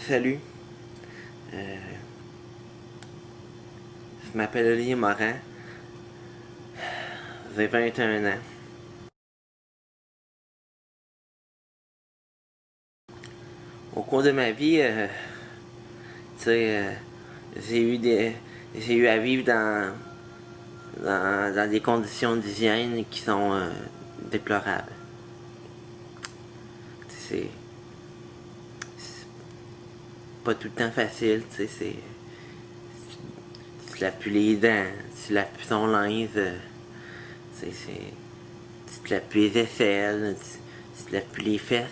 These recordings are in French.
Salut, je m'appelle Olivier Morin, j'ai 21 ans. Au cours de ma vie, tu sais, j'ai eu des, j'ai eu à vivre dans des conditions d'hygiène qui sont déplorables. C'est pas tout le temps facile, tu sais, tu te laves plus les dents, tu laves plus ton linge, tu te laves plus les aisselles, tu te laves plus les fesses.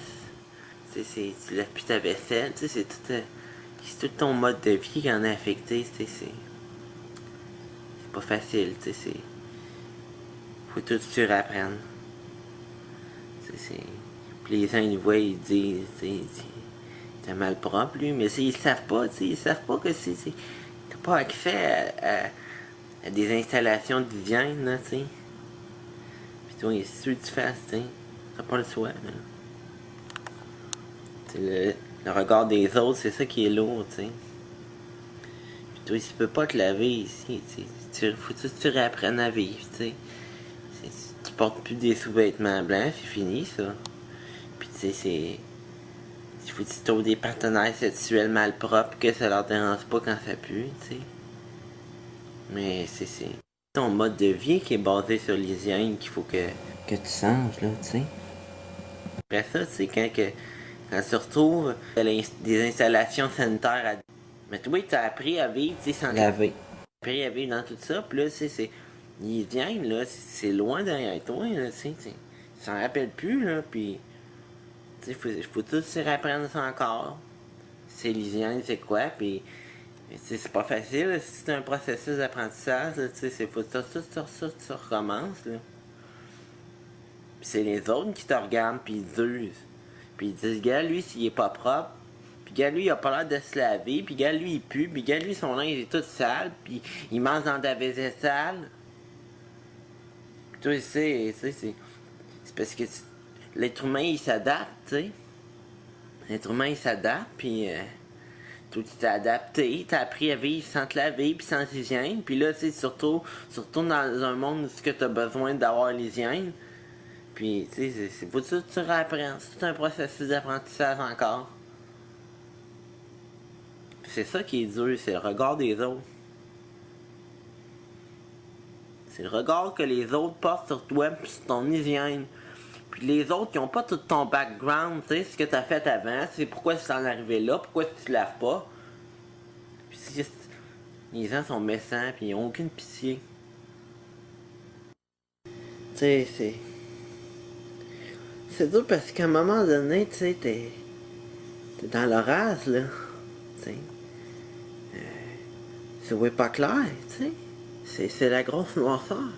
Tu laves plus ta vaisselle, c'est tout ton mode de vie qui en est affecté, c'est pas facile, faut tout surapprendre. Puis les gens ils voient, ils disent, t'es mal propre lui, mais ils savent pas, ils savent pas que t'as pas accès à des installations d'hygiène, là, tu sais. Puis toi, c'est sûr que tu fasses, t'as pas le choix, là. Le regard des autres, c'est ça qui est lourd, tu sais. Puis toi, tu peux pas te laver ici, faut que tu réapprennes à vivre, tu sais. Tu portes plus des sous-vêtements blancs, c'est fini, ça. Puis tu sais, il faut que tu trouves des partenaires sexuels malpropres que ça leur dérange pas quand ça pue, tu sais. Mais c'est ton mode de vie qui est basé sur l'hygiène qu'il faut que tu changes, là, tu sais. Après ça, tu sais, quand tu retrouves des installations sanitaires à... Mais toi, tu as appris à vivre, tu sais, sans laver. Tu as appris à vivre dans tout ça, puis là, c'est... L'hygiène, là, c'est loin derrière toi, là, tu sais. Tu s'en rappelles plus, là, puis... Tu sais, faut tout se réapprendre ça encore. C'est l'hygiène, c'est quoi, puis... C'est pas facile, c'est un processus d'apprentissage, tu sais, faut ça, tu recommences, là. Puis c'est les autres qui te regardent, puis ils usent. Puis ils disent, gars, lui, s'il est pas propre, puis gars, lui, il a pas l'air de se laver, puis gars, lui, il pue, puis gars, lui, son linge est tout sale, puis il mange dans ta vaisselle sale. Puis toi, c'est parce que l'être humain, il s'adapte, tu sais. L'être humain, il s'adapte, puis toi, tu t'es adapté, t'as appris à vivre sans te laver, puis sans hygiène, puis là, tu sais, surtout dans un monde où tu as besoin d'avoir l'hygiène. Puis, tu sais, c'est faut que tu réapprennes. C'est tout un processus d'apprentissage encore. C'est ça qui est dur, c'est le regard des autres. C'est le regard que les autres portent sur toi puis sur ton hygiène. Puis les autres qui ont pas tout ton background, tu sais, ce que tu as fait avant, c'est pourquoi tu en es arrivé là, pourquoi tu te laves pas. Puis les gens sont méchants puis ils ont aucune pitié. Tu sais, c'est dur parce qu'à un moment donné, tu sais, t'es dans l'orage, là. Tu sais. Tu vois pas clair, tu sais. C'est la grosse noirceur.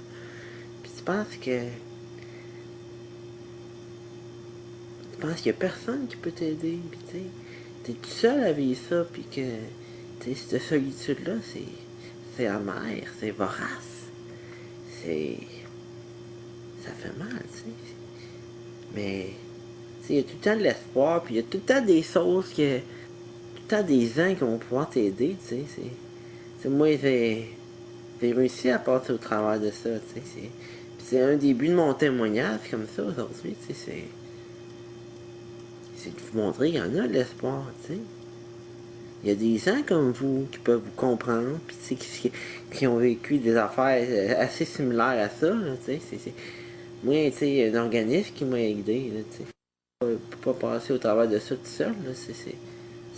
Puis tu penses que. Tu penses qu'il y a personne qui peut t'aider. Puis tu sais. T'es tout seul à vivre ça. Puis que. Tu sais, cette solitude-là, c'est amer, c'est vorace. C'est. Ça fait mal, tu sais. Mais. Tu sais, il y a tout le temps de l'espoir. Puis il y a tout le temps des choses que. Tout le temps des gens qui vont pouvoir t'aider, tu sais. Moi, j'ai réussi à passer au travers de ça, tu sais. C'est un début de mon témoignage comme ça aujourd'hui, tu sais. C'est de vous montrer qu'il y en a de l'espoir, tu sais. Il y a des gens comme vous qui peuvent vous comprendre, puis qui ont vécu des affaires assez similaires à ça, là, tu sais. Moi, tu sais, il y a un organisme qui m'a aidé, là, tu sais. Je peux pas passer au travers de ça tout seul, là,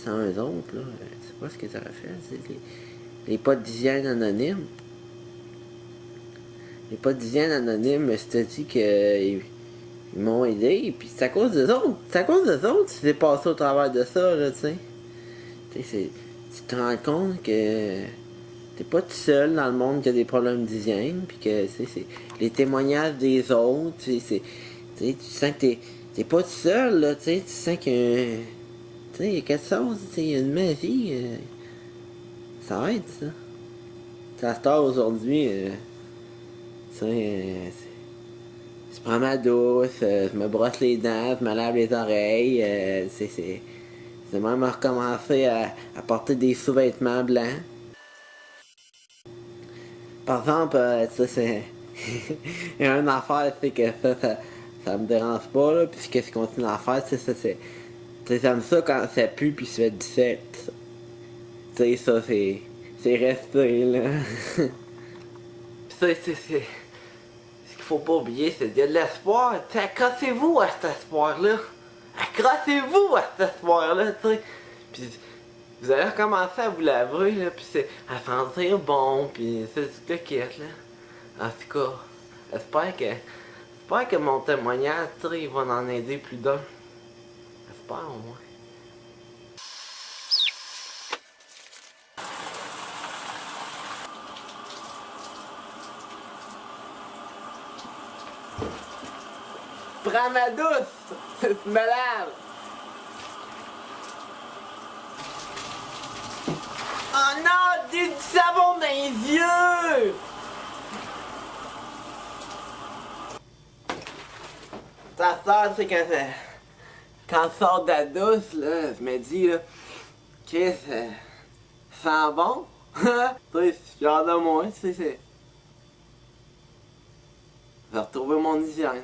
sans eux autres, là. Je sais pas ce que ça va faire, c'est les potes d'hygiène anonymes. Les potes d'hygiène anonymes, je te dis qu'ils m'ont aidé, puis c'est à cause des autres. C'est à cause des autres si t'es passé au travers de ça, là, tu sais. Tu te rends compte que t'es pas tout seul dans le monde qui a des problèmes d'hygiène, puis que c'est les témoignages des autres, tu sens que t'es pas tout seul, là, tu sens que il y a quelque chose, il y a une magie, ça aide, ça. Ça se aujourd'hui, je prends ma douce, je me brosse les dents, je me lave les oreilles, J'ai même recommencé à porter des sous-vêtements blancs. Par exemple, ça c'est. Il y a une affaire, c'est que ça me dérange pas, là. Puis ce que je continue à faire, c'est ça, c'est. Tu sais, j'aime ça quand ça pue puis ça fait du sexe. Tu sais, ça c'est. C'est resté, là. Pis ça, c'est. Ce qu'il faut pas oublier, c'est qu'il y a de l'espoir. Tu sais, accrochez-vous à cet espoir-là. Accrochez-vous à cet espoir-là, tu sais. Puis vous allez recommencer à vous laver, là, puis c'est à sentir bon, puis c'est tout le kit, là. En tout cas, j'espère que mon témoignage, tu sais, il va en aider plus d'un. J'espère au moins. Prends ma douce! Tu me laves! Oh non! Du savon dans les yeux! Ça sort, c'est quand je sors de la douce, là, je me dis, là, qu'est-ce que ça sent bon? Tu sais, je suis hors de moi, tu sais, c'est. Je vais retrouver mon hygiène.